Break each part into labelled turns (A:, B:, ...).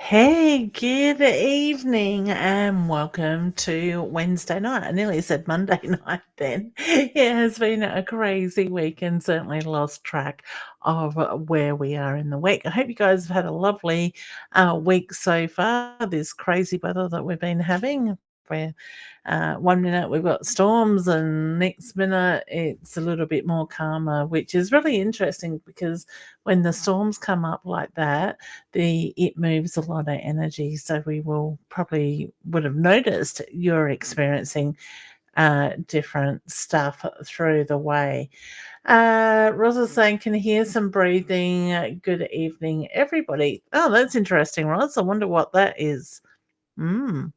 A: Hey, good evening, and welcome to Wednesday night. I nearly said Monday night then. It has been a crazy week and certainly lost track of where we are in the week. I hope you guys have had a lovely week so far. This crazy weather that we've been having. Where 1 minute we've got storms, and next minute it's a little bit more calmer, which is really interesting because when the storms come up like that, the it moves a lot of energy. So we will probably would have noticed you're experiencing different stuff through the way. Roz is saying, can hear some breathing. Good evening, everybody. Oh, that's interesting, Roz. I wonder what that is. Mm,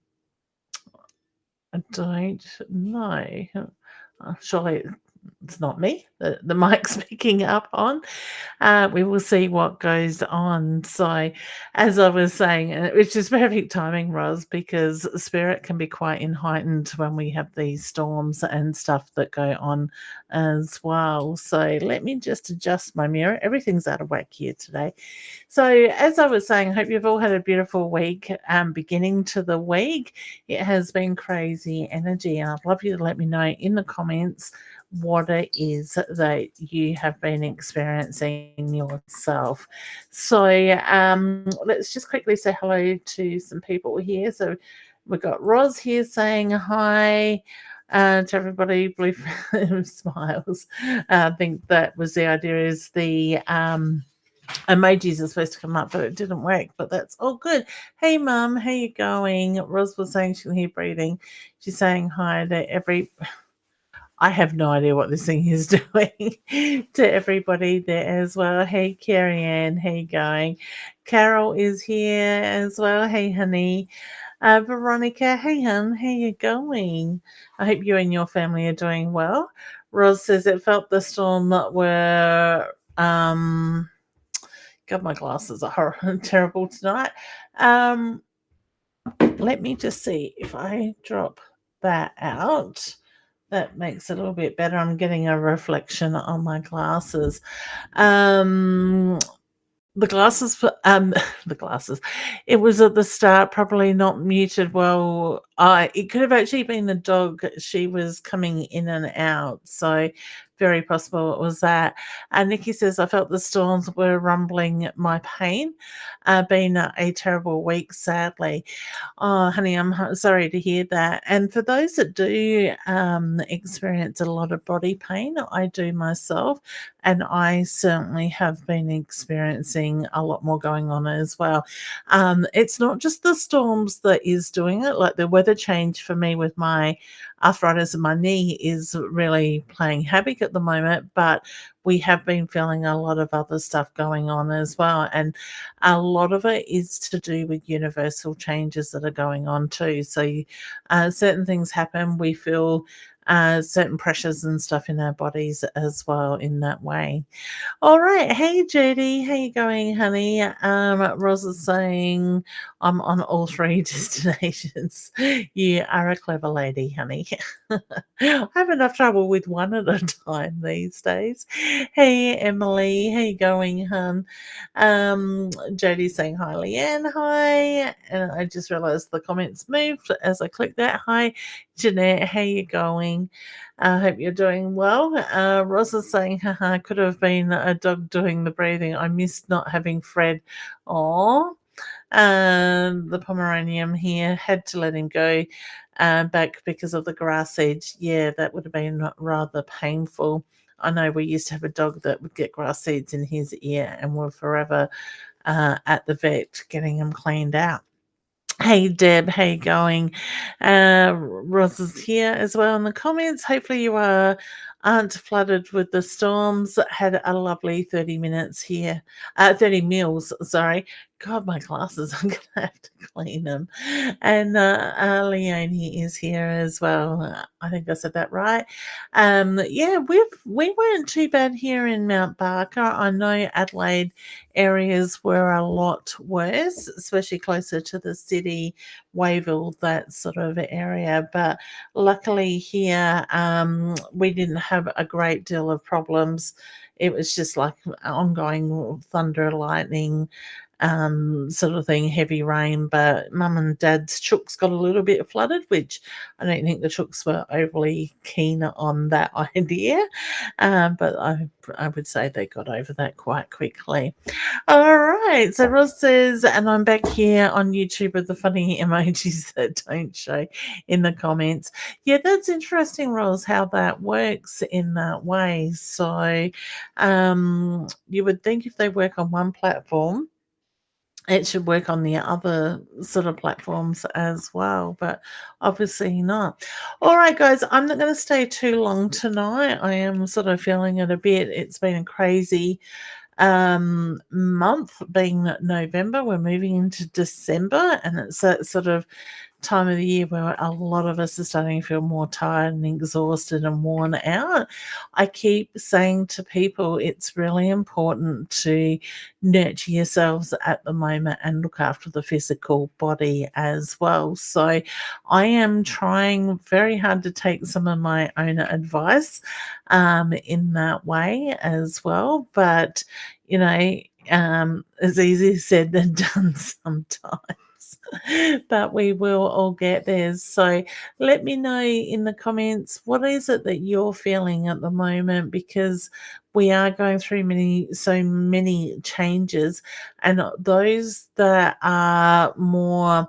A: I don't know. Surely it's not me that the mic's picking up on. We will see what goes on. So, as I was saying, which is perfect timing, Roz, because spirit can be quite heightened when we have these storms and stuff that go on as well. So, let me just adjust my mirror. Everything's out of whack here today. So, as I was saying, I hope you've all had a beautiful week. Beginning to the week, it has been crazy energy, and I'd love you to let me know in the comments what it is that you have been experiencing yourself. So let's just quickly say hello to some people here. So we've got Roz here saying hi. To everybody, blue smiles. I think that was the idea. Is the emojis are supposed to come up, but it didn't work. But that's all good. Hey, Mum, how you going? Roz was saying she can hear breathing. She's saying hi to every. I have no idea what this thing is doing to everybody there as well. Hey, Carrie Ann, how you going? Carol is here as well. Hey, honey. Veronica, hey, hun, how you going? I hope you and your family are doing well. Roz says it felt the storm were, God, my glasses are terrible tonight. Um, Let me just see if I drop that out. That makes it a little bit better. I'm getting a reflection on my glasses. Um, the glasses, the glasses. It was at the start, probably not muted well. It could have actually been the dog. She was coming in and out, so very possible it was that. And Nikki says, I felt the storms were rumbling my pain. Been a terrible week, sadly. Oh, honey, I'm sorry to hear that. And for those that do experience a lot of body pain, I do myself, and I certainly have been experiencing a lot more going on as well. It's not just the storms that is doing it, like the weather change for me with my arthritis in my knee is really playing havoc at the moment, but we have been feeling a lot of other stuff going on as well. And a lot of it is to do with universal changes that are going on too. So certain things happen, we feel certain pressures and stuff in our bodies as well in that way. All right. Hey, Judy. How you going, honey? Roz is saying I'm on all three destinations. You are a clever lady, honey. I have enough trouble with one at a time these days. Hey, Emily. How you going, hun? Jody's saying hi, Leanne. Hi. And I just realised the comments moved as I clicked that. Hi, Jeanette. How you going? I hope you're doing well. Ross is saying, haha, could have been a dog doing the breathing. I missed not having Fred. Oh, the Pomeranian here had to let him go back because of the grass edge. Yeah, that would have been rather painful. I know we used to have a dog that would get grass seeds in his ear, and we're forever at the vet getting him cleaned out. Hey Deb, how you going? Roz is here as well in the comments. Hopefully you aren't flooded with the storms. Had a lovely 30 minutes here. 30 meals, sorry. God, my glasses, I'm going to have to clean them. And Leonie is here as well. I think I said that right. Yeah, we weren't too bad here in Mount Barker. I know Adelaide areas were a lot worse, especially closer to the city, Wayville, that sort of area. But luckily here, we didn't have a great deal of problems. It was just like ongoing thunder, lightning, sort of thing, heavy rain. But mum and dad's chooks got a little bit flooded, which I don't think the chooks were overly keen on that idea. But I would say they got over that quite quickly. All right. So Ross says, and I'm back here on YouTube with the funny emojis that don't show in the comments. Yeah, that's interesting, Ross, how that works in that way. So you would think if they work on one platform, it should work on the other sort of platforms as well, but obviously not. All right, guys, I'm not going to stay too long tonight. I am sort of feeling it a bit. It's been a crazy month, being November. We're moving into December, and it's that sort of time of the year where a lot of us are starting to feel more tired and exhausted and worn out. I keep saying to people it's really important to nurture yourselves at the moment and look after the physical body as well. So I am trying very hard to take some of my own advice in that way as well. But, it's easier said than done sometimes. But we will all get there. So let me know in the comments, what is it that you're feeling at the moment, because we are going through so many changes, and those that are more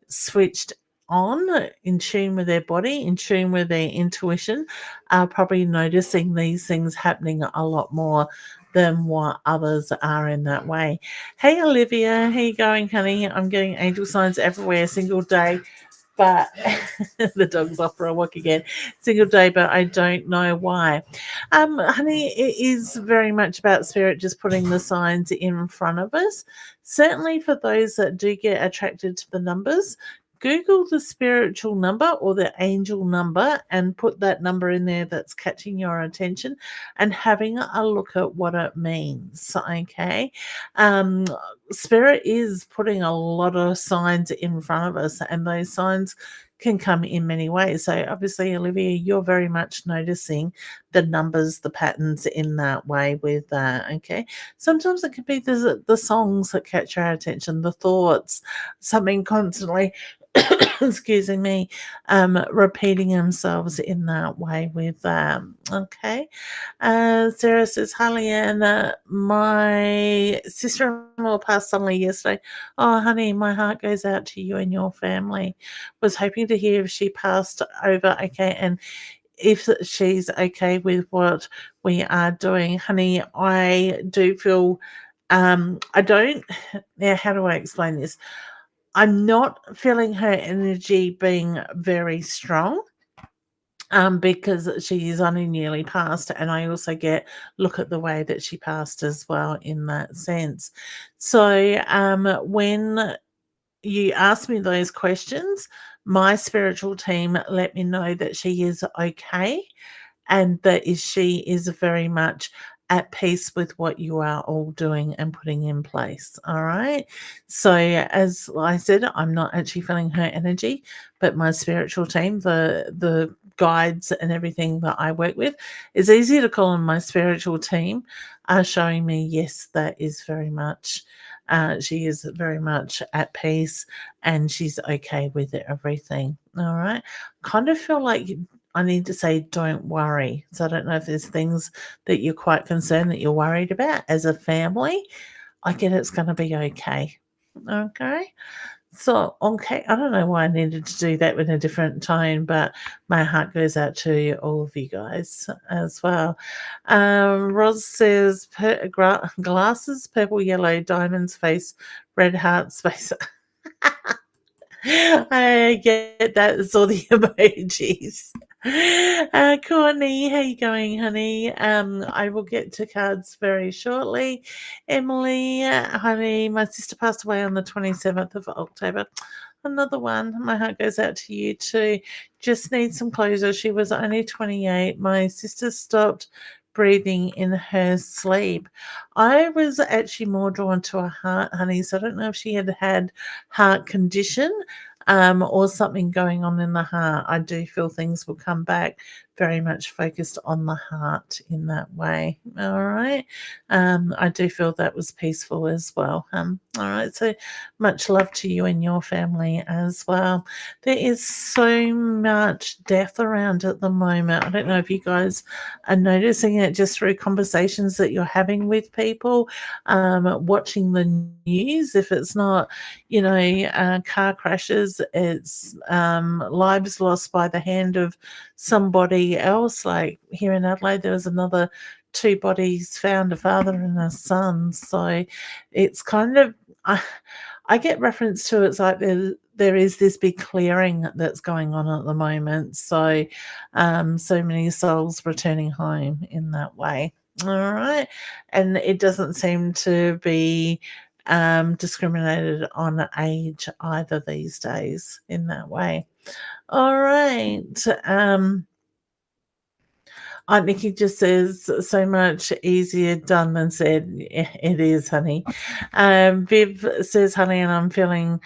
A: switched on, in tune with their body, in tune with their intuition, are probably noticing these things happening a lot more than what others are in that way. Hey Olivia, how you going, honey? I'm getting angel signs everywhere, single day, but the dog's off for a walk again. Single day, but I don't know why. Honey, it is very much about spirit just putting the signs in front of us. Certainly for those that do get attracted to the numbers, Google the spiritual number or the angel number and put that number in there that's catching your attention and having a look at what it means. Okay. Um, Spirit is putting a lot of signs in front of us, and those signs can come in many ways. So obviously, Olivia, you're very much noticing the numbers, the patterns in that way with that. Okay. Sometimes it could be the songs that catch our attention, the thoughts, something constantly excuse me, repeating themselves in that way with okay. Sarah says, hi Leanne, my sister-in-law passed suddenly yesterday. Oh honey, my heart goes out to you and your family. Was hoping to hear if she passed over okay, and if she's okay with what we are doing. Honey, I do feel I don't now, how do I explain this? I'm not feeling her energy being very strong, because she is only nearly passed, and I also get look at the way that she passed as well in that sense. So when you ask me those questions, my spiritual team let me know that she is okay, and that she is very much at peace with what you are all doing and putting in place. All right. So, as I said, I'm not actually feeling her energy, but my spiritual team, the guides and everything that I work with, is easy to call them my spiritual team, are showing me yes, that is very much. She is very much at peace and she's okay with everything. All right. Kind of feel like I need to say, don't worry. So I don't know if there's things that you're quite concerned that you're worried about as a family. I get it's going to be okay. Okay. So, okay. I don't know why I needed to do that with a different tone, but my heart goes out to all of you guys as well. Roz says, glasses, purple, yellow, diamonds, face, red heart, space. I get that. It's all the emojis. Courtney, how you going, honey? I will get to cards very shortly. Emily, honey, my sister passed away on the 27th of October. Another one. My heart goes out to you too. Just need some closure. She was only 28. My sister stopped breathing in her sleep. I was actually more drawn to a heart, honey. So I don't know if she had heart condition or something going on in the heart. I do feel things will come back very much focused on the heart in that way. All right. I do feel that was peaceful as well. All right. So much love to you and your family as well. There is so much death around at the moment. I don't know if you guys are noticing it just through conversations that you're having with people, watching the news. If it's not, car crashes, it's lives lost by the hand of somebody else. Like here in Adelaide, there was another two bodies found, a father and a son. So it's kind of, I get reference to it's like there is this big clearing that's going on at the moment. So so many souls returning home in that way. All right. And it doesn't seem to be discriminated on age either these days in that way. All right. Aunt Nikki just says, so much easier done than said. It is, honey. Viv says, honey, and I'm feeling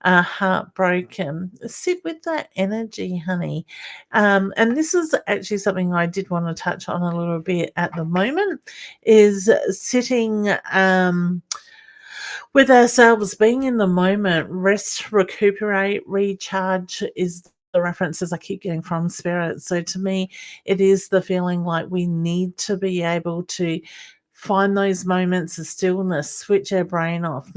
A: heartbroken. Sit with that energy, honey. And this is actually something I did want to touch on a little bit at the moment, is sitting with ourselves, being in the moment. Rest, recuperate, recharge is the references I keep getting from spirit. So to me, it is the feeling like we need to be able to find those moments of stillness, switch our brain off.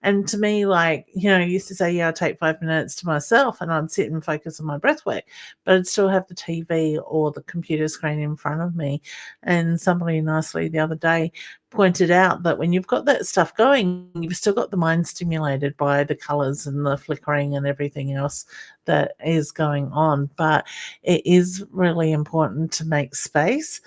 A: And to me, like, I used to say, yeah, I'll take 5 minutes to myself and I'd sit and focus on my breath work, but I'd still have the TV or the computer screen in front of me. And somebody nicely the other day pointed out that when you've got that stuff going, you've still got the mind stimulated by the colors and the flickering and everything else that is going on. But it is really important to make space,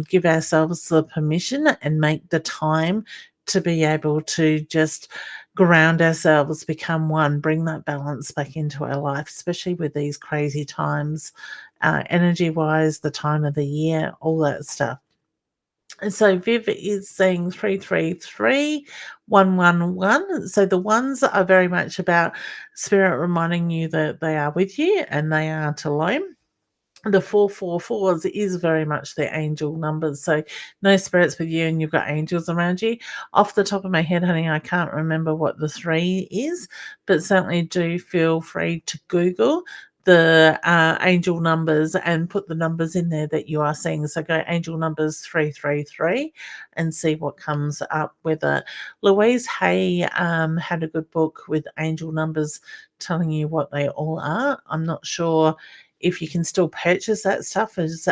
A: give ourselves the permission and make the time to be able to just ground ourselves, become one, bring that balance back into our life, especially with these crazy times, energy wise, the time of the year, all that stuff. So Viv is saying 333 111. So the ones are very much about spirit reminding you that they are with you and they aren't alone. The 444s is very much the angel numbers. So no spirits with you and you've got angels around you. Off the top of my head, honey, I can't remember what the 3 is, but certainly do feel free to Google the angel numbers and put the numbers in there that you are seeing. So go angel numbers 333 and see what comes up with it. Louise Hay had a good book with angel numbers telling you what they all are. I'm not sure if you can still purchase that stuff, as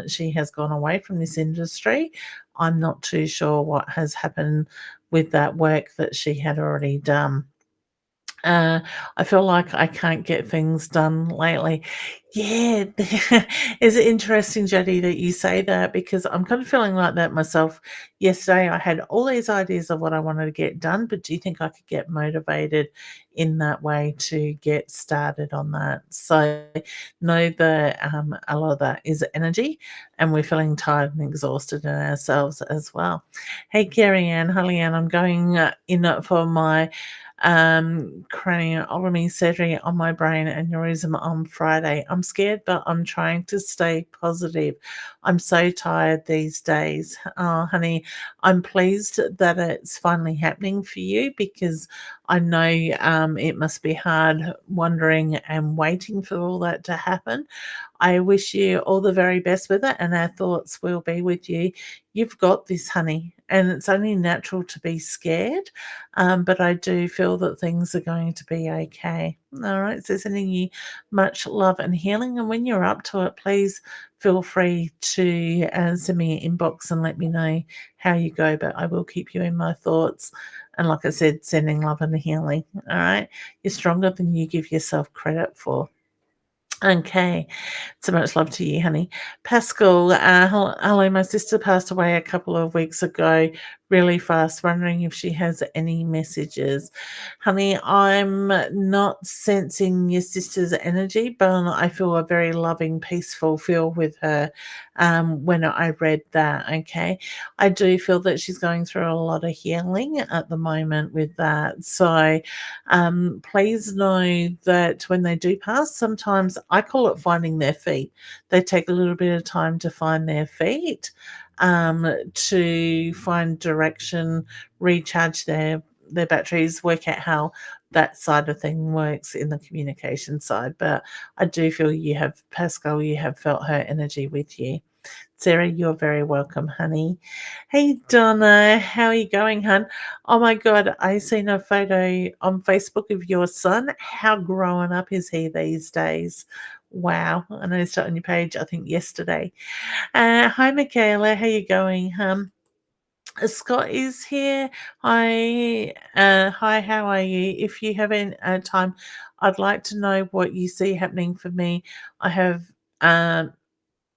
A: she has gone away from this industry. I'm not too sure what has happened with that work that she had already done. I feel like I can't get things done lately. Yeah, it's interesting, Jody, that you say that, because I'm kind of feeling like that myself. Yesterday, I had all these ideas of what I wanted to get done, but do you think I could get motivated in that way to get started on that? So know that a lot of that is energy, and we're feeling tired and exhausted in ourselves as well. Hey, Carrie Ann, Holly Ann, I'm going in for my craniotomy surgery on my brain aneurysm on Friday. I'm scared, but I'm trying to stay positive. I'm so tired these days. Oh, honey, I'm pleased that it's finally happening for you, because I know it must be hard wondering and waiting for all that to happen. I wish you all the very best with it, and our thoughts will be with you. You've got this, honey, and it's only natural to be scared, but I do feel that things are going to be okay. All right, so sending you much love and healing, and when you're up to it, please feel free to send me an inbox and let me know how you go, but I will keep you in my thoughts. And like I said, sending love and healing. All right, you're stronger than you give yourself credit for. Okay, so much love to you, honey. Pascal, hello. My sister passed away a couple of weeks ago. really fast, wondering if she has any messages. Honey, I'm not sensing your sister's energy, but I feel a very loving, peaceful feel with her when I read that. Okay. I do feel that she's going through a lot of healing at the moment with that. So please know that when they do pass, sometimes I call it finding their feet. They take a little bit of time to find their feet, to find direction, recharge their batteries, work out how that side of thing works in the communication side. But I do feel you have Pascal, you have felt her energy with you. Sarah, you're very welcome, honey. Hey, Donna, how are you going, hun? Oh my God, I seen a photo on Facebook of your son. How grown up is he these days? Wow, I noticed it on your page, I think yesterday. Hi, Michaela, how you going, Scott is here. Hi, how are you? If you have any time, I'd like to know what you see happening for me. I have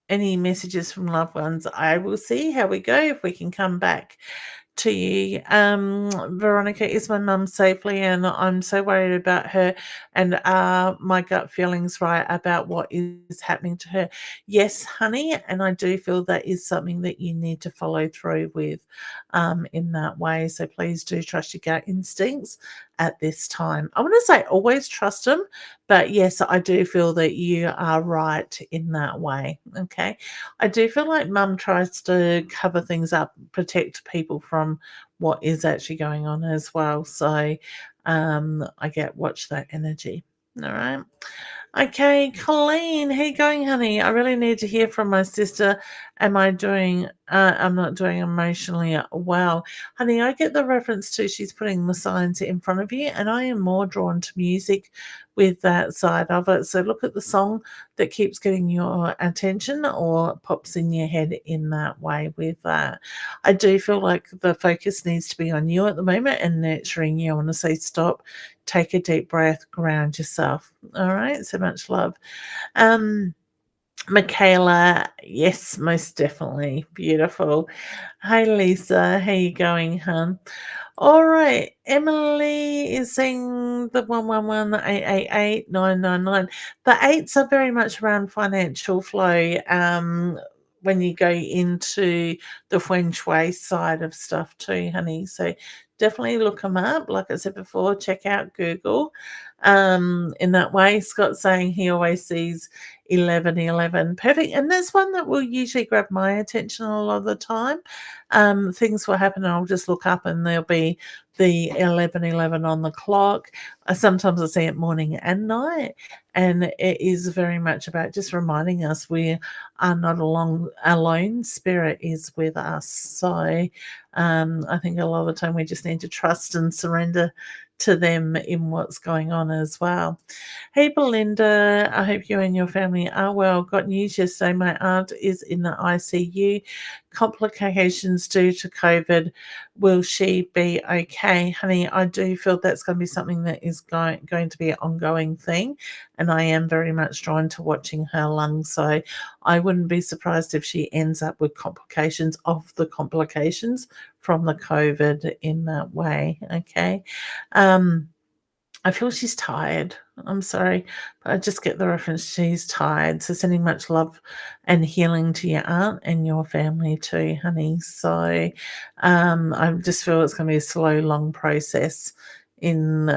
A: any messages from loved ones. I will see how we go if we can come back to you. Veronica, is my mum safely? And I'm so worried about her. And are my gut feelings right about what is happening to her? Yes, honey. And I do feel that is something that you need to follow through with in that way. So please do trust your gut instincts at this time. I want to say always trust them, but yes, I do feel that you are right in that way. Okay. I do feel like mum tries to cover things up, protect people from what is actually going on as well. So I get watch that energy. All right. Okay, Colleen, how you going, honey? I really need to hear from my sister. I'm not doing emotionally well. Honey, I get the reference to she's putting the signs in front of you, and I am more drawn to music with that side of it. So look at the song that keeps getting your attention or pops in your head in that way with that. I do feel like the focus needs to be on you at the moment and nurturing you. I want to say stop, take a deep breath, ground yourself. All right, so much love. Um, Michaela, yes, most definitely. Beautiful. Hi, Lisa. How you going, hun? All right. Emily is saying the 111-888-999. The eights are very much around financial flow. When you go into the feng shui side of stuff too, honey. So definitely look them up. Like I said before, check out Google. In that way, Scott's saying he always sees 1111. Perfect. And there's one that will usually grab my attention a lot of the time. Things will happen and I'll just look up and there'll be the 1111 on the clock. Sometimes I see it morning and night. And it is very much about just reminding us we are not alone. Spirit is with us. So I think a lot of the time we just need to trust and surrender to them in what's going on as well. Hey, Belinda, I hope you and your family are well. Got news yesterday. My aunt is in the ICU. Complications due to COVID. Will she be okay? Honey, I do feel that's going to be something that is going to be an ongoing thing. And I am very much drawn to watching her lungs. So I wouldn't be surprised if she ends up with complications of the complications from the COVID in that way. Okay. I feel she's tired. I'm sorry, but I just get the reference she's tired. So sending much love and healing to your aunt and your family too, honey. So I just feel it's going to be a slow, long process in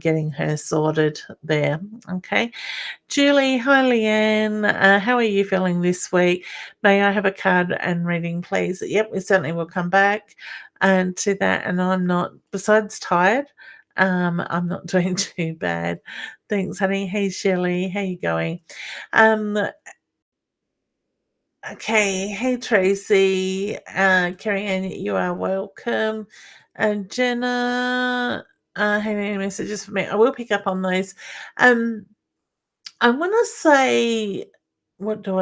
A: getting her sorted there. Okay. Julie, hi Leanne. How are you feeling this week? May I have a card and reading, please? Yep, we certainly will come back and to that. And I'm not, besides tired, I'm not doing too bad. Thanks, honey. Hey, Shelley, how you going? Um, okay. Hey, Tracy. Carrie Ann, you are welcome. And Jenna, have any messages for me? I will pick up on those. I want to say, what do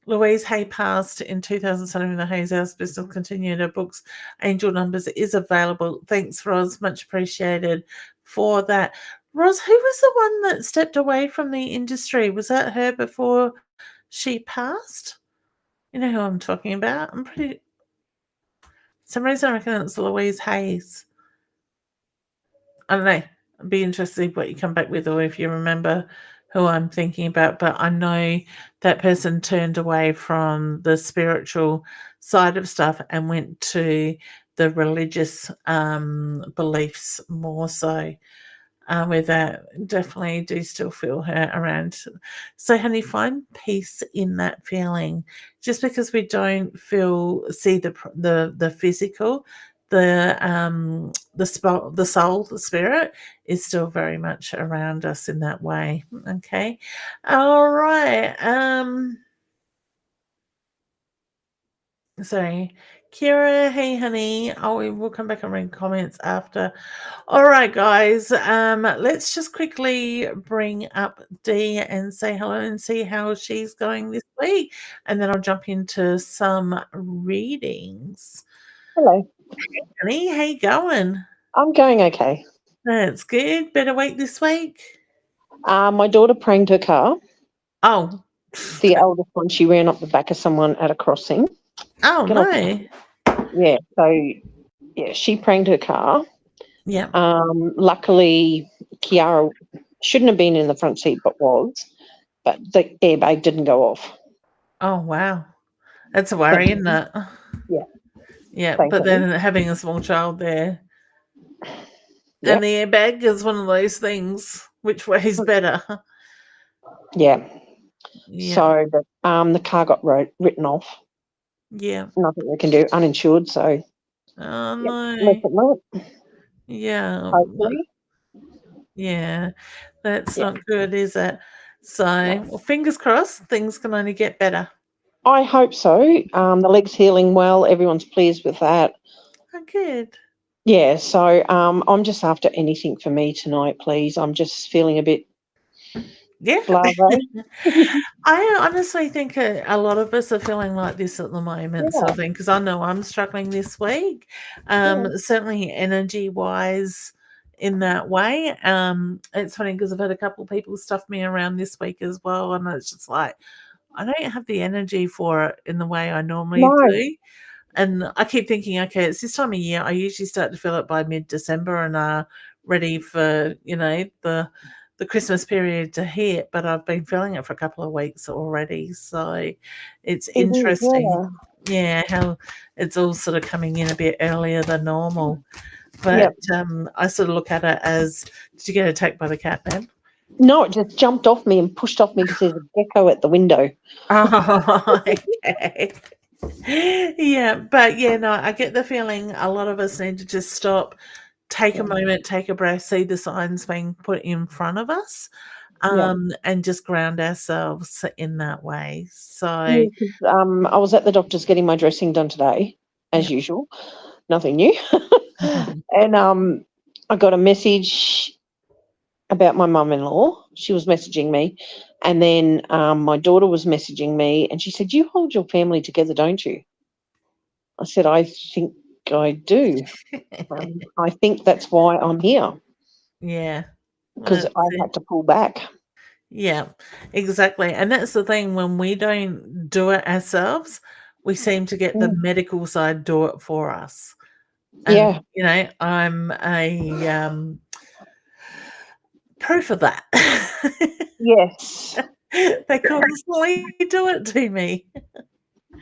A: Louise Hay passed in 2007 in the Hayes House Business Continued. Her books, Angel Numbers, is available. Thanks, Roz. Much appreciated for that. Roz, who was the one that stepped away from the industry? Was that her before she passed? You know who I'm talking about? I'm pretty. some reason I reckon it's Louise Hayes. I don't know. I'd be interested what you come back with, or if you remember who I'm thinking about. But I know that person turned away from the spiritual side of stuff and went to the religious beliefs more so. With that, definitely do still feel her around. So, honey, find peace in that feeling. Just because we don't see the physical, the soul, the spirit is still very much around us in that way. Okay, all right. Sorry, Kira. Hey, honey. Oh, we'll come back and read comments after. All right, guys. Let's just quickly bring up Dee and say hello and see how she's going this week, and then I'll jump into some readings.
B: Hello.
A: Honey, how you going?
B: I'm going okay.
A: That's good. Better week this week.
B: My daughter pranked her car.
A: Oh,
B: The eldest one, she ran up the back of someone at a crossing.
A: oh
B: Get off.
A: no.
B: Yeah, so yeah, she pranked her car.
A: Yeah.
B: Luckily, Kiara shouldn't have been in the front seat, but was. But the airbag didn't go off.
A: Oh wow. That's a worry, isn't it?
B: Yeah.
A: Yeah, but
B: Thankfully.
A: then having a small child there.
B: Yep.
A: And the airbag is one of those things. Which way is better?
B: Yeah.
A: Yeah.
B: So the car got written off.
A: Yeah.
B: Nothing we can do. Uninsured, so
A: Oh
B: yep,
A: no.
B: live it, know it.
A: Yeah.
B: Hopefully.
A: Yeah. That's
B: Yeah.
A: not good, is it? So,
B: No.
A: well, fingers crossed, things can only get better.
B: I hope so. The leg's healing well. Everyone's pleased with that.
A: Oh, good.
B: Yeah, so I'm just after anything for me tonight, please. I'm just feeling a bit
A: Yeah.
B: blasé.
A: I honestly think a lot of us are feeling like this at the moment, sort
B: Yeah,
A: of thing, because I know I'm struggling this week.
B: yeah.
A: Certainly energy wise in that way. It's funny because I've had a couple of people stuff me around this week as well, and it's just like I don't have the energy for it in the way I normally
B: No.
A: do. And I keep thinking, okay, it's this time of year. I usually start to feel it by mid-December and are ready for, the Christmas period to hit, but I've been feeling it for a couple of weeks already. So it's
B: It is,
A: interesting,
B: yeah.
A: yeah, how it's all sort of coming in a bit earlier than normal. But
B: Yep.
A: I sort of look at it as, did you get attacked by the cat then?
B: No, it just jumped off me and pushed off me because there's a gecko at the window.
A: Oh, okay. Yeah, but yeah, no, I get the feeling a lot of us need to just stop, take a moment, take a breath, see the signs being put in front of us,
B: Yeah.
A: and just ground ourselves in that way.
B: Yeah,
A: So,
B: 'cause, I was at the doctor's getting my dressing done today, as
A: yeah.
B: usual. Nothing new. And I got a message about my mum-in-law. She was messaging me, and then my daughter was messaging me, and she said, "You hold your family together, don't you?" I said, "I think I do. I think that's why I'm here,
A: Yeah,
B: because
A: that's
B: I
A: it.
B: had to pull back."
A: Yeah, exactly. And that's the thing, when we don't do it ourselves, we seem to get the
B: Mm.
A: medical side do it for us. And,
B: Yeah.
A: I'm a proof of that.
B: Yes.
A: They constantly do it to me.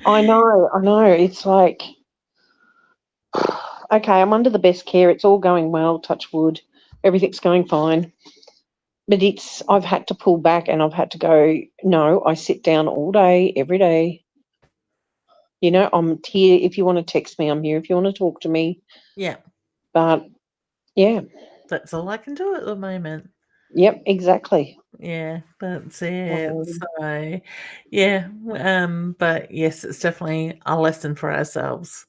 B: I know. I know. It's like, okay, I'm under the best care. It's all going well. Touch wood. Everything's going fine. But I've had to pull back and I've had to go, no, I sit down all day, every day. I'm here. If you want to text me, I'm here. If you want to talk to me.
A: Yeah,
B: But yeah,
A: that's all I can do at the moment.
B: yep, exactly.
A: Yeah, that's it.
B: Um,
A: So, yeah, but yes, it's definitely a lesson for ourselves.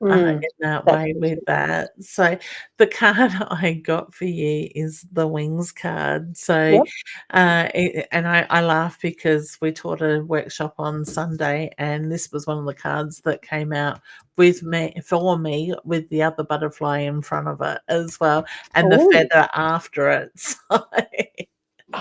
B: mm,
A: In that
B: that's
A: way with that. So the card I got for you is the Wings card. So,
B: yep.
A: and I laugh because we taught a workshop on Sunday, and this was one of the cards that came out for me with the other butterfly in front of it as well, and the
B: Oh,
A: feather after it. So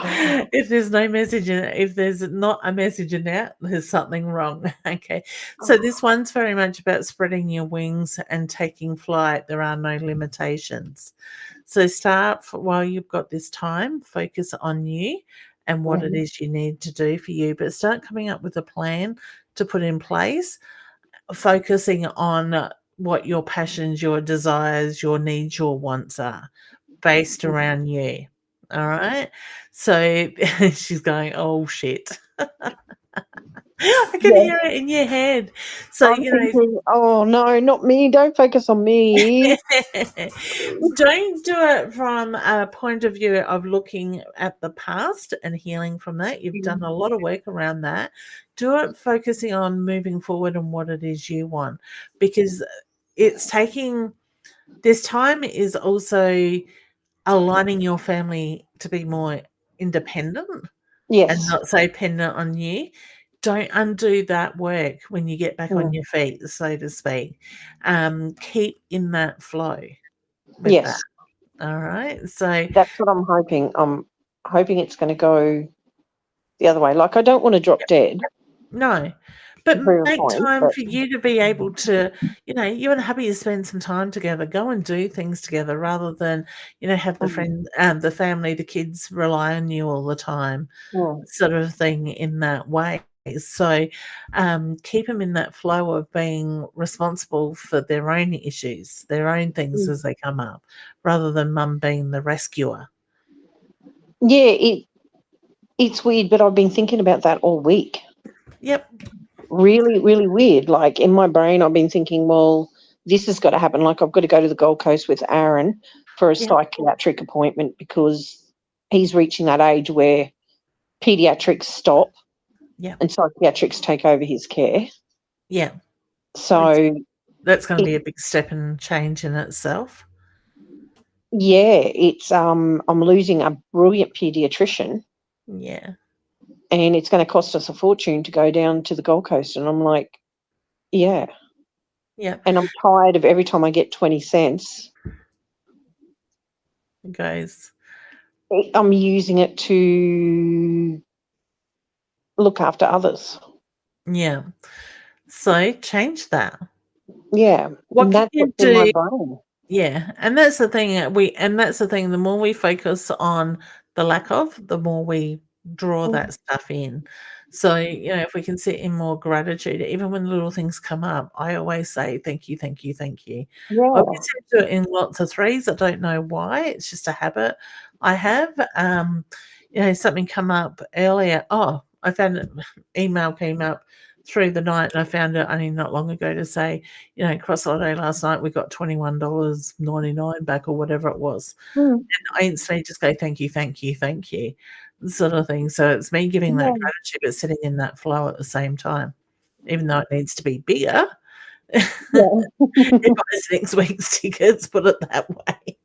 A: If there's no message in it, if there's not a message in that, there's something wrong. Okay. So this one's very much about spreading your wings and taking flight. There are no limitations. So start while you've got this time, focus on you and what it
B: Mhm.
A: is you need to do for you, but start coming up with a plan to put in place, focusing on what your passions, your desires, your needs, your wants are based around you. All right. So she's going, oh shit. I can
B: Yeah.
A: hear it in your head. So,
B: I'm thinking, oh no, not me. Don't focus on me.
A: don't do it from a point of view of looking at the past and healing from that. You've done a lot of work around that. Do it focusing on moving forward and what it is you want, because it's taking this time is also aligning your family to be more independent and
B: Yes.
A: not so dependent on you. Don't undo that work when you get back on
B: Mm.
A: your feet, so to speak. Keep in that flow with that.
B: Yes.
A: All right. So
B: That's what I'm hoping. I'm hoping it's going to go the other way. Like, I don't want to drop dead
A: no, but
B: to prove a
A: make
B: point,
A: time
B: but
A: for you to be able to, you and hubby to spend some time together. Go and do things together rather than, have the
B: mm,
A: friend, the family, the kids rely on you all the time,
B: mm,
A: sort of thing in that way. So keep them in that flow of being responsible for their own issues, their own things
B: mm.
A: as they come up, rather than mum being the rescuer.
B: Yeah, it's weird, but I've been thinking about that all week.
A: Yep.
B: Really, really weird. Like, in my brain, I've been thinking, well, this has got to happen. Like, I've got to go to the Gold Coast with Aaron for a
A: Yep.
B: psychiatric appointment because he's reaching that age where pediatrics stop
A: Yep.
B: and psychiatrics take over his care.
A: Yeah.
B: So,
A: That's going to
B: it,
A: be a big step and change in itself.
B: yeah, it's I'm losing a brilliant pediatrician,
A: Yeah.
B: and it's going to cost us a fortune to go down to the Gold Coast. And I'm like, yeah.
A: Yeah.
B: And I'm tired of every time I get 20 cents,
A: Guys.
B: I'm using it to look after others.
A: Yeah. So change that.
B: Yeah.
A: What
B: And
A: can
B: that's
A: you
B: what's in my
A: do?
B: brain.
A: Yeah, and that's the thing that's the thing, the more we focus on the lack of, the more we draw
B: Mm,
A: that stuff in. So, if we can sit in more gratitude, even when little things come up, I always say, thank you, thank you, thank you. I
B: yeah.
A: always seem to do it in lots of threes. I don't know why. It's just a habit I have. Something come up earlier. Oh, I found an email came up through the night and I found it only not long ago to say, cross holiday last night, we got $21.99 back or whatever it was.
B: Mm,
A: And I instantly just go, thank you, thank you, thank you, sort of thing. So it's me giving that
B: yeah.
A: gratitude, but sitting in that flow at the same time, even though it needs to be bigger.
B: Yeah.
A: It buys next week's tickets, put it that way.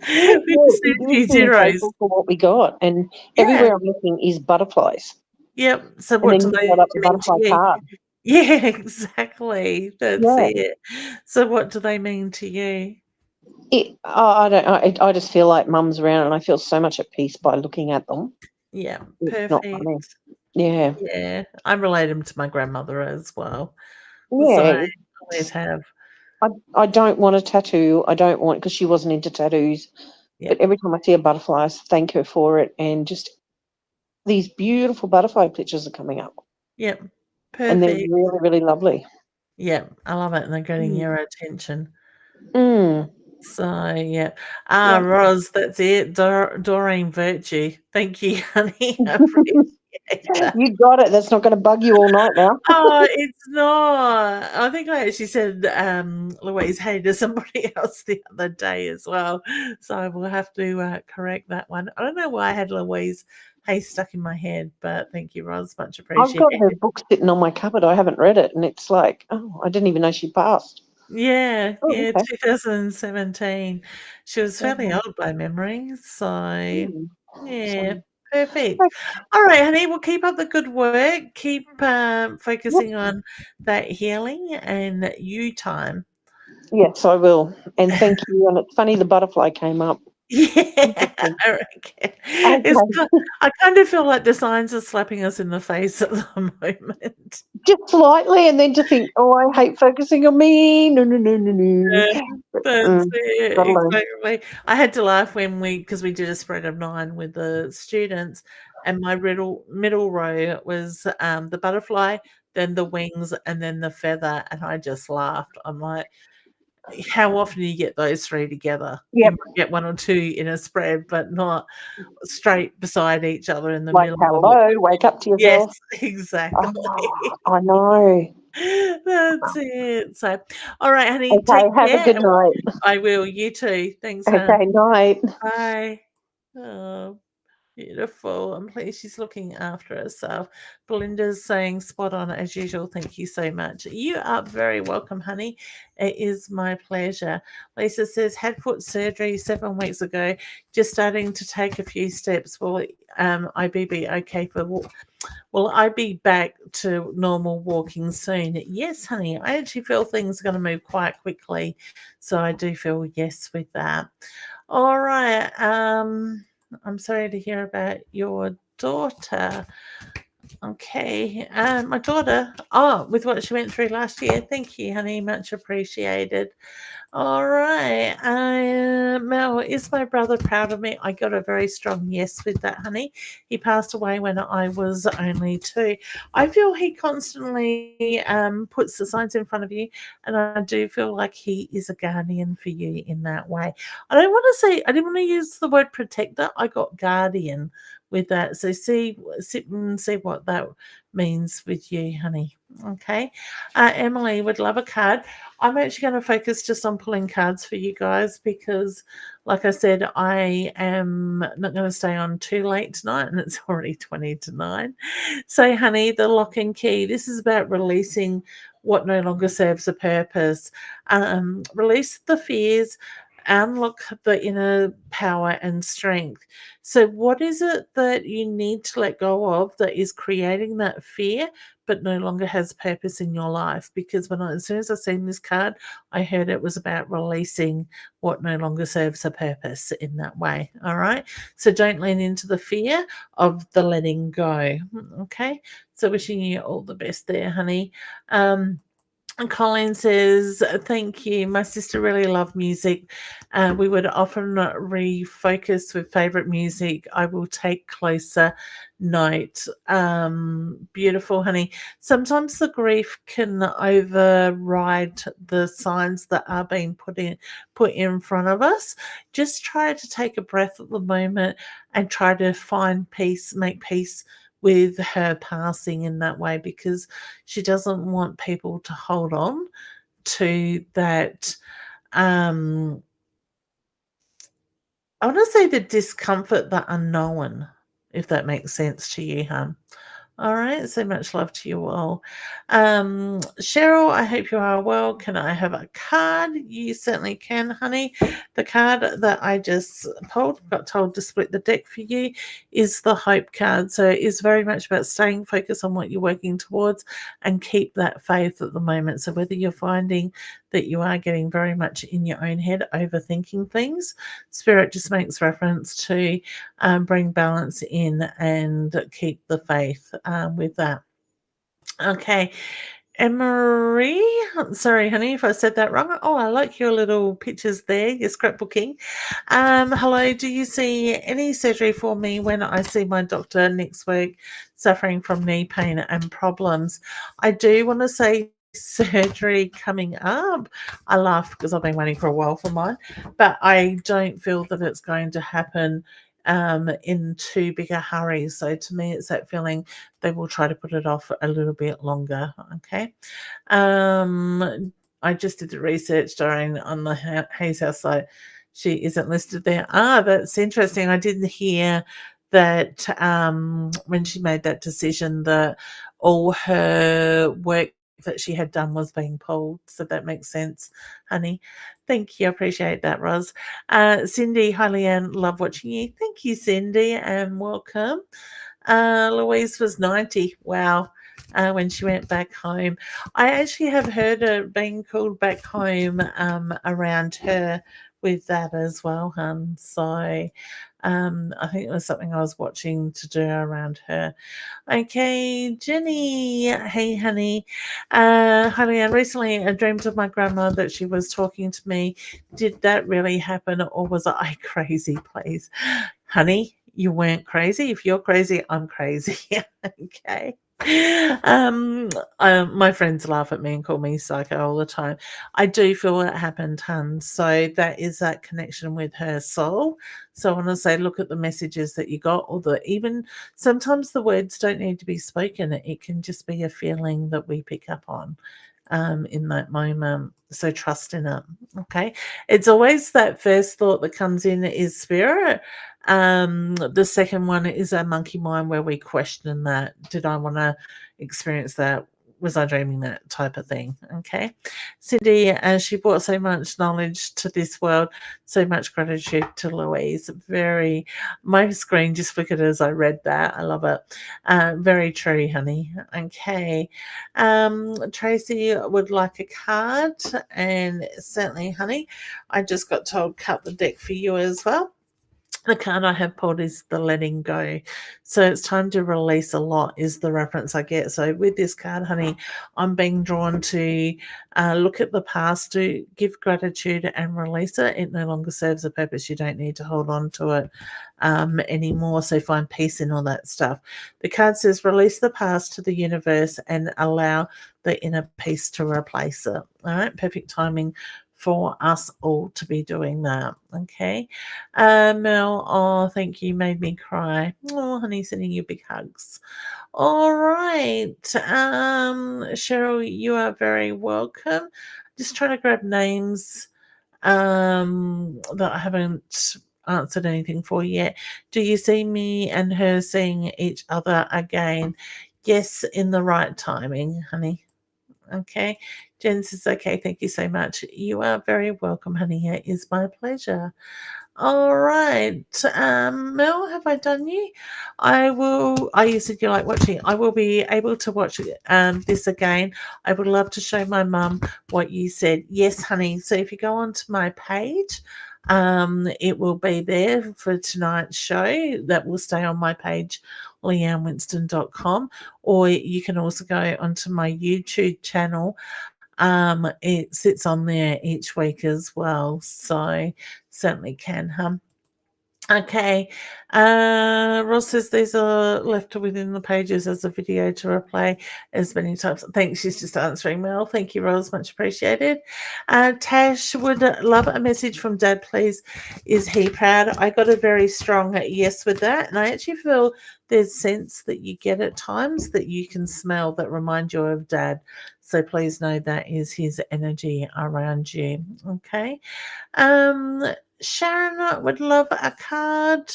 B: It
A: We
B: will.
A: just
B: We
A: need a
B: need
A: few
B: to be
A: zeros.
B: grateful for what we got. And
A: Yeah.
B: everywhere I'm looking is butterflies.
A: Yep. So
B: And
A: what
B: then
A: do
B: you've
A: they
B: got up the
A: mean to
B: butterfly
A: you?
B: card.
A: Yeah, exactly. That's
B: Yeah.
A: it. So what do they mean to you?
B: I don't. I just feel like mum's around, and I feel so much at peace by looking at them.
A: Yeah,
B: It's not
A: perfect.
B: funny. Yeah.
A: Yeah, I relate him to my grandmother as well. So I
B: Yeah.
A: always have.
B: I don't want a tattoo. I don't want, because she wasn't into tattoos. But
A: Yep,
B: every time I see a butterfly, I thank her for it. And just these beautiful butterfly pictures are coming up,
A: yep,
B: and they're
A: perfect.
B: really, really lovely.
A: Yep, I love it, and they're getting
B: Mm.
A: your attention.
B: Mm.
A: So yeah,
B: Yeah.
A: Roz, that's it. Doreen Virtue, thank you, honey. I appreciate that.
B: You got it. That's not going to bug you all night now.
A: Oh, it's not. I think I actually said Louise Hay to somebody else the other day as well. So I will have to correct that one. I don't know why I had Louise Hay stuck in my head, but thank you, Roz. Much
B: I've got
A: appreciated.
B: her book sitting on my cupboard. I haven't read it, and it's like, oh, I didn't even know she passed.
A: Yeah,
B: Oh,
A: yeah,
B: okay.
A: 2017. She was fairly
B: Yeah.
A: old by memory. So
B: Mm.
A: yeah,
B: So,
A: perfect.
B: okay.
A: All right, honey. Well, keep up the good work. Keep
B: Yep.
A: focusing on that healing and you time.
B: Yes, I will. And thank you. And it's funny the butterfly came up.
A: Yeah,
B: Interesting.
A: I reckon. It's
B: Okay.
A: I kind of feel like the signs are slapping us in the face at the moment.
B: Just slightly, and then to think, "Oh, I hate focusing on me. No, no, no, no, no."
A: Yeah,
B: But,
A: that's
B: gotta
A: it,
B: learn.
A: exactly. I had to laugh when because we did a spread of 9 with the students, and my middle row was, the butterfly, then the wings, and then the feather, and I just laughed. I'm like, "How often do you get those 3 together? You
B: Yep.
A: might get 1 or 2 in a spread, but not straight beside each other in the
B: Like,
A: middle of it."
B: "Hello, wake up to
A: Yes,
B: yourself."
A: exactly.
B: Oh, I know.
A: That's it. So, all right, honey, take
B: Okay, have a
A: care,
B: good
A: and
B: night.
A: I will. You too. Thanks, hon.
B: Okay, night.
A: Bye. Oh, beautiful. I'm pleased she's looking after herself. Belinda's saying spot on as usual. Thank you so much. You are very welcome, honey. It is my pleasure. Lisa says, had foot surgery 7 weeks ago, just starting to take a few steps. Will I be okay for Will I be back to normal walking soon? Yes, honey. I actually feel things are going to move quite quickly. So I do feel yes with that. All right. I'm sorry to hear about your daughter. Okay. My daughter, with what she went through last year. Thank you, honey. Much appreciated. All right. Mel, is my brother proud of me? I got a very strong yes with that, honey. He passed away when I was only 2. I feel he constantly puts the signs in front of you, and I do feel like he is a guardian for you in that way. I didn't want to use the word protector. I got guardian with that. So sit and see what that means with you, honey. Okay. Emily would love a card. I'm actually going to focus just on pulling cards for you guys because, like I said, I am not going to stay on too late tonight, and it's already 20 to 9. So, honey, the lock and key. This is about releasing what no longer serves a purpose. Release the fears, unlock the inner power and strength. So, what is it that you need to let go of that is creating that fear? But no longer has purpose in your life, because as soon as I seen this card, I heard it was about releasing what no longer serves a purpose in that way. All right. So don't lean into the fear of the letting go. Okay. So wishing you all the best there, honey. And Colin says, thank you. My sister really loved music. We would often refocus with favourite music. I will take closer note. Beautiful, honey. Sometimes the grief can override the signs that are being put in front of us. Just try to take a breath at the moment and try to find peace, make peace with her passing in that way, because she doesn't want people to hold on to that. um I want to say the discomfort, the unknown, if that makes sense to you, hun. All right, so much love to you all. Cheryl, I hope you are well. Can I have a card? You certainly can, honey. The card that I just got told to split the deck for you, is the Hope card. So it is very much about staying focused on what you're working towards and keep that faith at the moment. So whether you're finding that you are getting very much in your own head, overthinking things, Spirit just makes reference to bring balance in and keep the faith with that. Okay. Emery, sorry, honey, if I said that wrong. Oh, I like your little pictures there, your scrapbooking. Hello, do you see any surgery for me when I see my doctor next week, suffering from knee pain and problems? I do want to say surgery coming up. I laugh because I've been waiting for a while for mine, but I don't feel that it's going to happen in too big a hurry. So to me, it's that feeling they will try to put it off a little bit longer. Okay. I just did the research, Doreen, on the Hayes House site. She isn't listed there. That's interesting. I didn't hear that when she made that decision that all her work that she had done was being pulled. So that makes sense, honey. Thank you. I appreciate that, Roz. Cindy, hi, Leanne. Love watching you. Thank you, Cindy, and welcome. Louise was 90. Wow. when she went back home. I actually have heard her being called back home around her with that as well, hun. So I think it was something I was watching to do around her. Okay, Jenny. Hey, honey. Honey, recently I dreamed of my grandma that she was talking to me. Did that really happen or was I crazy, please? Honey, you weren't crazy. If you're crazy, I'm crazy. Okay. Um, my friends laugh at me and call me psycho all the time. I do feel it happened, hun. So that is that connection with her soul. So I want to say, look at the messages that you got, or the even sometimes the words don't need to be spoken. It can just be a feeling that we pick up on in that moment. So trust in it. Okay. It's always that first thought that comes in is spirit. The second one is our monkey mind where we question that. Did I want to experience that? Was I dreaming that type of thing? Okay. Cindy, she brought so much knowledge to this world, so much gratitude to Louise. Very, my screen just flickered as I read that. I love it. Very true, honey. Okay. Tracy would like a card, and certainly, honey, I just got told cut the deck for you as well. The card I have pulled is the letting go. So it's time to release a lot, is the reference I get. So with this card, honey, I'm being drawn to look at the past, to give gratitude and release it. It no longer serves a purpose. You don't need to hold on to it anymore. So find peace in all that stuff. The card says release the past to the universe and allow the inner peace to replace it. All right, perfect timing for us all to be doing that. Okay. Mel, oh, thank you. Made me cry. Oh, honey, sending you big hugs. All right. Cheryl, you are very welcome. Just trying to grab names that I haven't answered anything for yet. Do you see me and her seeing each other again? Yes, in the right timing, honey. Okay. Jen says, okay, thank you so much. You are very welcome, honey. It is my pleasure. All right. Mel, have I done you? I will. Oh, you said you like watching. I will be able to watch this again. I would love to show my mum what you said. Yes, honey. So if you go onto my page, it will be there for tonight's show. That will stay on my page, leannewinston.com, or you can also go onto my YouTube channel. It sits on there each week as well. So certainly can, hum. Okay. Ross says these are left within the pages as a video to replay as many times. Thanks. She's just answering Mel. Thank you, Ross. Much appreciated. Tash would love a message from Dad, please. Is he proud? I got a very strong yes with that. And I actually feel there's sense that you get at times that you can smell that remind you of Dad. So please know that is his energy around you. Okay. Sharon would love a card.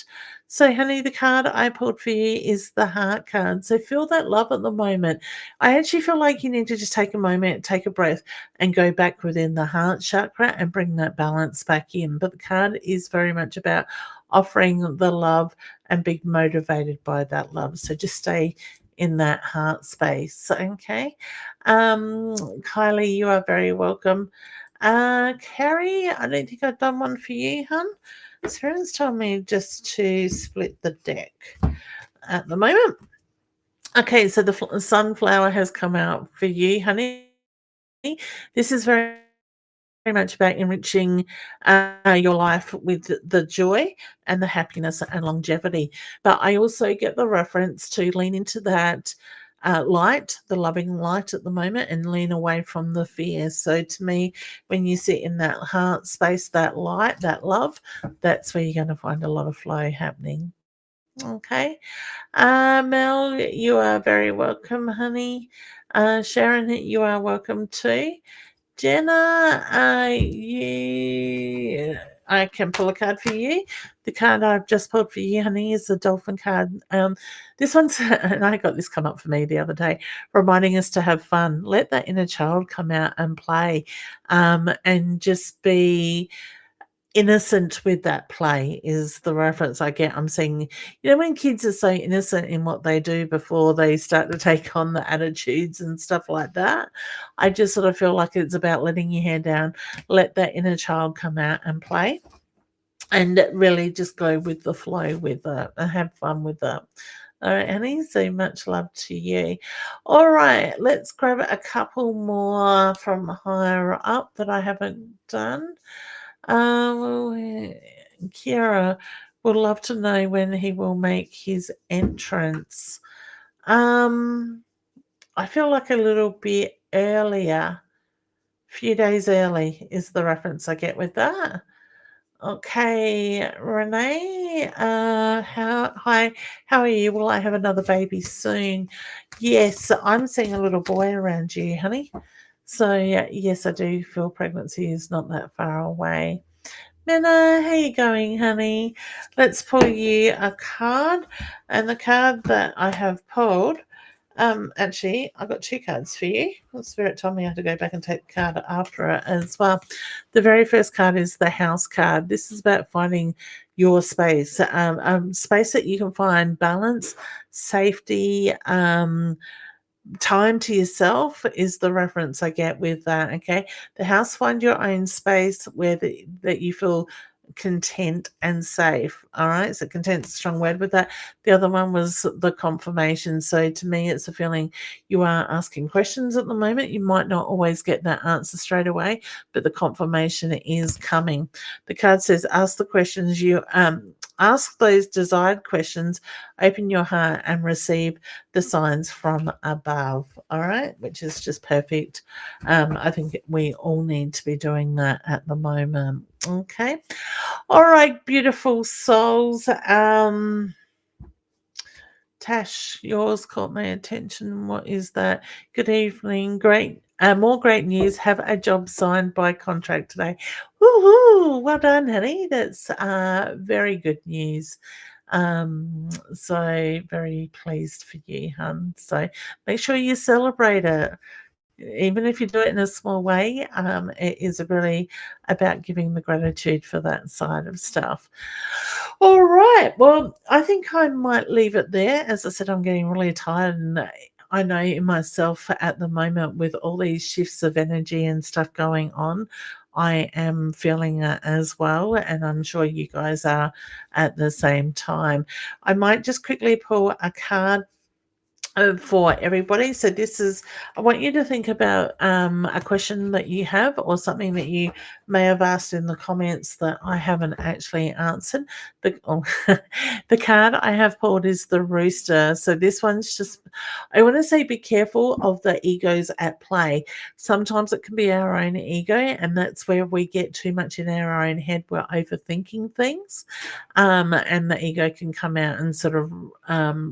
A: So, honey, the card I pulled for you is the heart card. So, feel that love at the moment. I actually feel like you need to just take a moment, take a breath, and go back within the heart chakra and bring that balance back in. But the card is very much about offering the love and being motivated by that love. So, just stay in that heart space. Okay. Kylie, you are very welcome. Carrie, I don't think I've done one for you, hun. Spirit's told me just to split the deck at the moment. Okay, so the sunflower has come out for you, honey. This is very much about enriching your life with the joy and the happiness and longevity. But I also get the reference to lean into that light, the loving light at the moment, and lean away from the fear. So to me, when you sit in that heart space, that light, that love, that's where you're going to find a lot of flow happening. Okay. Mel, you are very welcome, honey. Sharon, you are welcome too. Jenna, I can pull a card for you. The card I've just pulled for you, honey, is the dolphin card. This one's, and I got this come up for me the other day, reminding us to have fun. Let that inner child come out and play, and just be innocent with that play is the reference I get. I'm saying, when kids are so innocent in what they do before they start to take on the attitudes and stuff like that, I just sort of feel like it's about letting your hair down, let that inner child come out and play, and really just go with the flow with it and have fun with it. All right, honey, so much love to you. All right, let's grab a couple more from higher up that I haven't done. Kira would love to know when he will make his entrance. I feel like a little bit earlier, few days early is the reference I get with that. Okay, Renee, how are you? Will I have another baby soon? Yes, I'm seeing a little boy around you, honey. So yes, I do feel pregnancy is not that far away. Minna, how you going, honey? Let's pull you a card, and the card that I have pulled. Actually, I got two cards for you. The Spirit told me I had to go back and take the card after it as well. The very first card is the house card. This is about finding your space, space that you can find balance, safety, time to yourself is the reference I get with that. Okay, the house, find your own space where that you feel content and safe. All right, so content's a strong word with that. The other one was the confirmation. So to me, it's a feeling you are asking questions at the moment. You might not always get that answer straight away, but the confirmation is coming. The card says, ask the questions you ask those desired questions, open your heart and receive the signs from above. All right, which is just perfect. I think we all need to be doing that at the moment. Okay. All right, beautiful souls. Tash, yours caught my attention. What is that? Good evening. Great. More great news. Have a job signed by contract today. Woohoo! Well done, honey. That's very good news. So very pleased for you, hun. So make sure you celebrate it. Even if you do it in a small way, it is really about giving the gratitude for that side of stuff. All right. Well, I think I might leave it there. As I said, I'm getting really tired, and I know in myself at the moment with all these shifts of energy and stuff going on, I am feeling it as well, and I'm sure you guys are at the same time. I might just quickly pull a card for everybody. So this is, I want you to think about a question that you have or something that you may have asked in the comments that I haven't actually answered. The card I have pulled is the rooster. So this one's just, I want to say be careful of the egos at play. Sometimes it can be our own ego, and that's where we get too much in our own head. We're overthinking things, and the ego can come out and sort of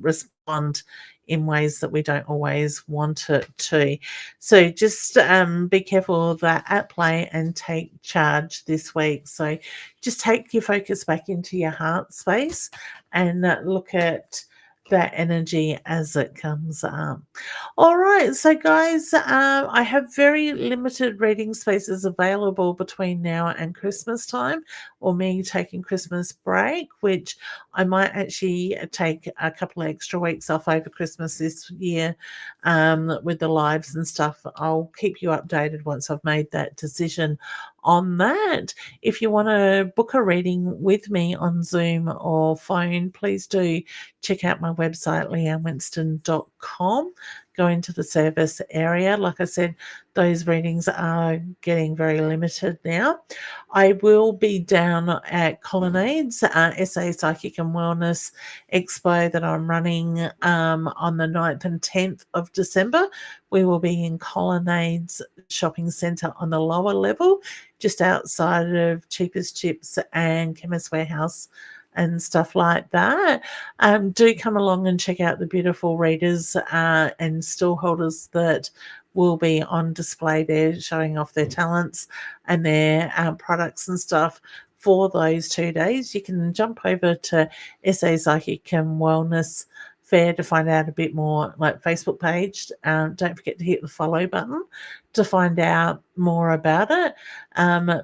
A: respond in ways that we don't always want it to. So just be careful of that at play and take charge this week. So just take your focus back into your heart space and look at that energy as it comes up. All right, so guys, I have very limited reading spaces available between now and Christmas time, or me taking Christmas break, which I might actually take a couple of extra weeks off over Christmas this year with the lives and stuff. I'll keep you updated once I've made that decision on that. If you want to book a reading with me on Zoom or phone, please do check out my website, leannewinston.com. Go into the service area. Like I said, those readings are getting very limited now. I will be down at Colonnades, SA Psychic and Wellness Expo that I'm running on the 9th and 10th of December. We will be in Colonnades Shopping Centre on the lower level, just outside of Cheapest Chips and Chemist Warehouse and stuff like that. Do come along and check out the beautiful readers and stall holders that will be on display there, showing off their talents and their products and stuff for those 2 days. You can jump over to SA Psychic and Wellness fair to find out a bit more, like Facebook page. Don't forget to hit the follow button to find out more about it.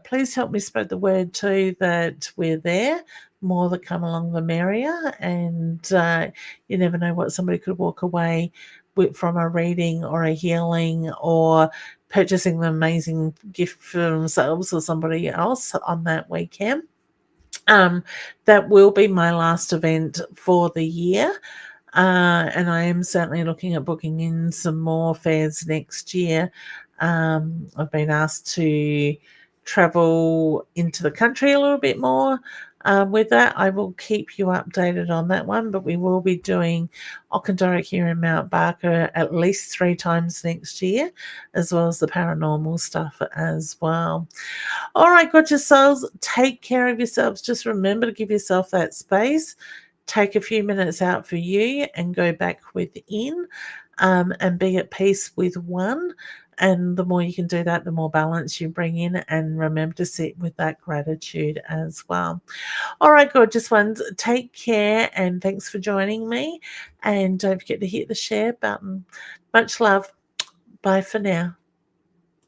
A: Please help me spread the word too that we're there. More that come along, the merrier. And you never know what somebody could walk away with from a reading or a healing or purchasing an amazing gift for themselves or somebody else on that weekend. That will be my last event for the year. And I am certainly looking at booking in some more fairs next year. I've been asked to travel into the country a little bit more. With that, I will keep you updated on that one, but we will be doing Okindorek here in Mount Barker at least 3 times next year, as well as the paranormal stuff as well. All right, gorgeous souls, take care of yourselves. Just remember to give yourself that space. Take a few minutes out for you and go back within and be at peace with one. And the more you can do that, the more balance you bring in. And remember to sit with that gratitude as well. All right, gorgeous ones, take care and thanks for joining me. And don't forget to hit the share button. Much love. Bye for now.